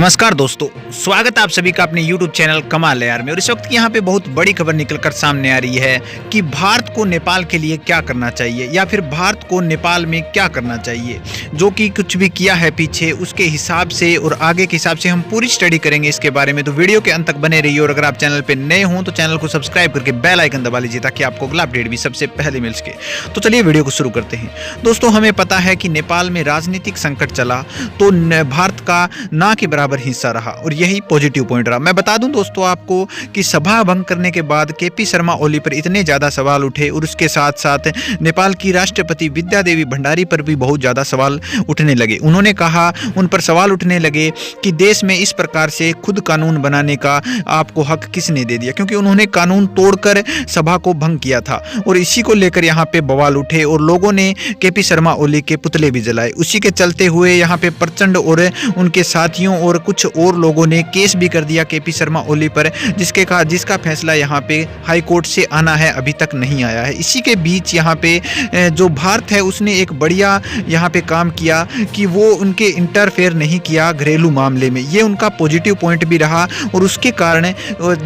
नमस्कार दोस्तों, स्वागत है आप सभी का अपने YouTube चैनल कमाल है यार में। और इस वक्त यहाँ पे बहुत बड़ी खबर निकलकर सामने आ रही है कि भारत को नेपाल के लिए क्या करना चाहिए या फिर भारत को नेपाल में क्या करना चाहिए। जो कि कुछ भी किया है पीछे उसके हिसाब से और आगे के हिसाब से हम पूरी स्टडी करेंगे इसके बारे में। तो वीडियो के अंत तक बने रहिए और अगर आप चैनल पर नए हों तो चैनल को सब्सक्राइब करके बेल आइकन दबा लीजिए ताकि आपको अगला अपडेट भी सबसे पहले मिल सके। तो चलिए वीडियो को शुरू करते हैं। दोस्तों, हमें पता है कि नेपाल में राजनीतिक संकट चला तो भारत का ना के बराबर हिस्सा रहा और यही पॉजिटिव पॉइंट रहा। मैं बता दूं दोस्तों आपको कि सभा भंग करने के बाद केपी शर्मा ओली पर इतने ज़्यादा सवाल उठे और उसके साथ साथ नेपाल की राष्ट्रपति विद्या देवी भंडारी पर भी बहुत ज़्यादा सवाल उठने लगे। उन्होंने कहा, उन पर सवाल उठने लगे कि देश में इस प्रकार से खुद कानून बनाने का आपको हक किसने दे दिया, क्योंकि उन्होंने कानून तोड़कर सभा को भंग किया था। और इसी को लेकर यहाँ पे बवाल उठे और लोगों ने केपी शर्मा ओली के पुतले भी जलाए। उसी के चलते हुए यहाँ पे प्रचंड और उनके साथियों और कुछ और लोगों ने केस भी कर दिया केपी शर्मा ओली पर, जिसका फैसला यहाँ पे हाई कोर्ट से आना है, अभी तक नहीं आया है। इसी के बीच यहाँ पे जो भारत है उसने एक बढ़िया यहाँ पे काम किया कि वो उनके इंटरफेयर नहीं किया घरेलू मामले में। ये उनका पॉजिटिव पॉइंट भी रहा और उसके कारण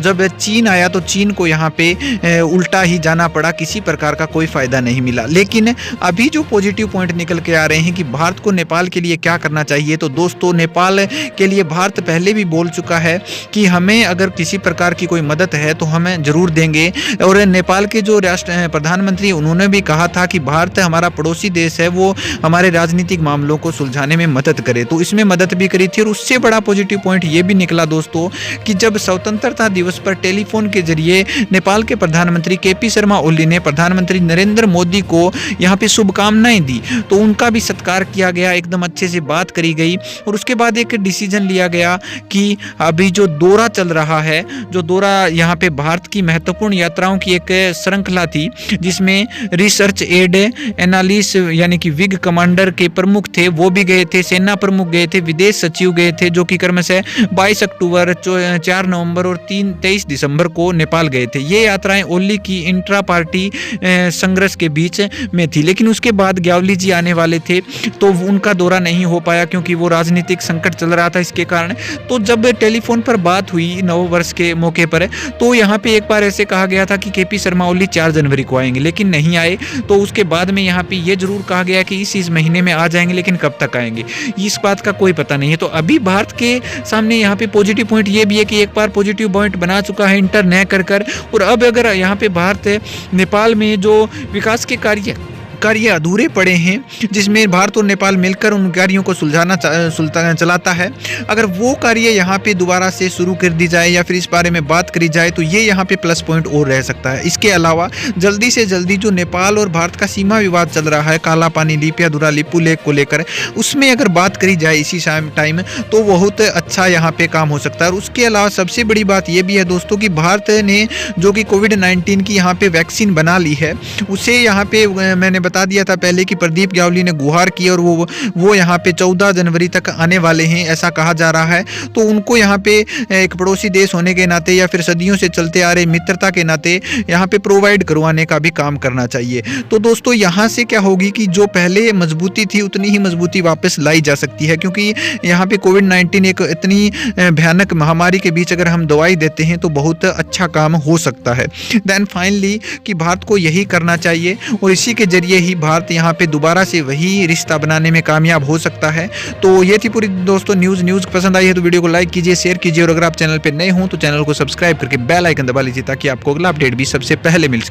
जब चीन आया तो चीन को यहाँ पे उल्टा ही जाना पड़ा, किसी प्रकार का कोई फायदा नहीं मिला। लेकिन अभी जो पॉजिटिव पॉइंट निकल के आ रहे हैं कि भारत को नेपाल के लिए क्या करना चाहिए, तो दोस्तों नेपाल के लिए भारत पहले भी बोल चुका है कि हमें अगर किसी प्रकार की कोई मदद है तो हमें जरूर देंगे। और नेपाल के जो प्रधानमंत्री उन्होंने भी कहा था कि भारत हमारा पड़ोसी देश है, वो हमारे राजनीतिक मामलों को सुलझाने में मदद करे, तो इसमें मदद भी करी थी। और उससे बड़ा पॉजिटिव पॉइंट ये भी निकला दोस्तों कि जब स्वतंत्रता दिवस पर टेलीफोन के जरिए नेपाल के प्रधानमंत्री केपी शर्मा ओली ने प्रधानमंत्री नरेंद्र मोदी को यहाँ पे शुभकामनाएं दी, तो उनका भी सत्कार किया गया, एकदम अच्छे से बात करी गई। और उसके बाद एक डिसीजन लिया गया कि अभी जो दौरा चल रहा है, जो दौरा यहाँ पे भारत की महत्वपूर्ण यात्राओं की एक श्रृंखला थी जिसमें रिसर्च एड एनालिस्ट यानी कि विग कमांडर के प्रमुख थे, वो भी गए थे, सेना प्रमुख गए थे, विदेश सचिव गए थे, जो कि क्रमशः 22 अक्टूबर 4 नवंबर और 23 दिसंबर को नेपाल गए थे। ये यात्राएं ओली की इंट्रा पार्टी संघर्ष के बीच में थी। लेकिन उसके बाद ग्यावली जी आने वाले थे तो उनका दौरा नहीं हो पाया क्योंकि वो राजनीतिक संकट चल रहा था, इसके कारण। तो जब टेलीफोन पर बात हुई नव वर्ष के मौके पर, तो यहाँ पे एक बार ऐसे कहा गया था कि केपी शर्मा ओली 4 जनवरी को आएंगे, लेकिन नहीं आए। तो उसके बाद में यहाँ पे ये जरूर कहा गया कि इस महीने में आ जाएंगे, लेकिन कब तक आएंगे इस बात का कोई पता नहीं है। तो अभी भारत के सामने यहाँ पे पॉजिटिव पॉइंट ये भी है कि एक बार पॉजिटिव पॉइंट बना चुका है इंटर न कर। और अब अगर यहाँ पे भारत नेपाल में जो विकास के कार्य अधूरे पड़े हैं जिसमें भारत और नेपाल मिलकर उन कार्यों को चलाता है, अगर वो कार्य यहाँ पे दोबारा से शुरू कर दी जाए या फिर इस बारे में बात करी जाए तो ये यहाँ पे प्लस पॉइंट और रह सकता है। इसके अलावा जल्दी से जल्दी जो नेपाल और भारत का सीमा विवाद चल रहा है काला पानी लिपियाधुरा लिपू लेक को लेकर, उसमें अगर बात करी जाए इसी टाइम तो बहुत अच्छा यहाँ पे काम हो सकता है। और उसके अलावा सबसे बड़ी बात ये भी है दोस्तों कि भारत ने जो कि कोविड-19 की यहाँ पे वैक्सीन बना ली है, उसे यहाँ पे मैंने बता दिया था पहले कि प्रदीप ग्यावली ने गुहार की और वो यहाँ पे 14 जनवरी तक आने वाले हैं, ऐसा कहा जा रहा है। तो उनको यहाँ पे एक पड़ोसी देश होने के नाते या फिर सदियों से चलते आ रहे मित्रता के नाते यहाँ पे प्रोवाइड करवाने का भी काम करना चाहिए। तो दोस्तों यहाँ से क्या होगी कि जो पहले मजबूती थी उतनी ही मजबूती वापस लाई जा सकती है, क्योंकि यहाँ पे कोविड-19 एक इतनी भयानक महामारी के बीच अगर हम दवाई देते हैं तो बहुत अच्छा काम हो सकता है। देन फाइनली कि भारत को यही करना चाहिए और इसी के जरिए ही भारत यहाँ पे दोबारा से वही रिश्ता बनाने में कामयाब हो सकता है। तो ये थी पूरी दोस्तों न्यूज़ पसंद आई है तो वीडियो को लाइक कीजिए, शेयर कीजिए और अगर आप चैनल पे नए हों तो चैनल को सब्सक्राइब करके बेल आइकन दबा लीजिए ताकि आपको अगला अपडेट भी सबसे पहले मिल सके।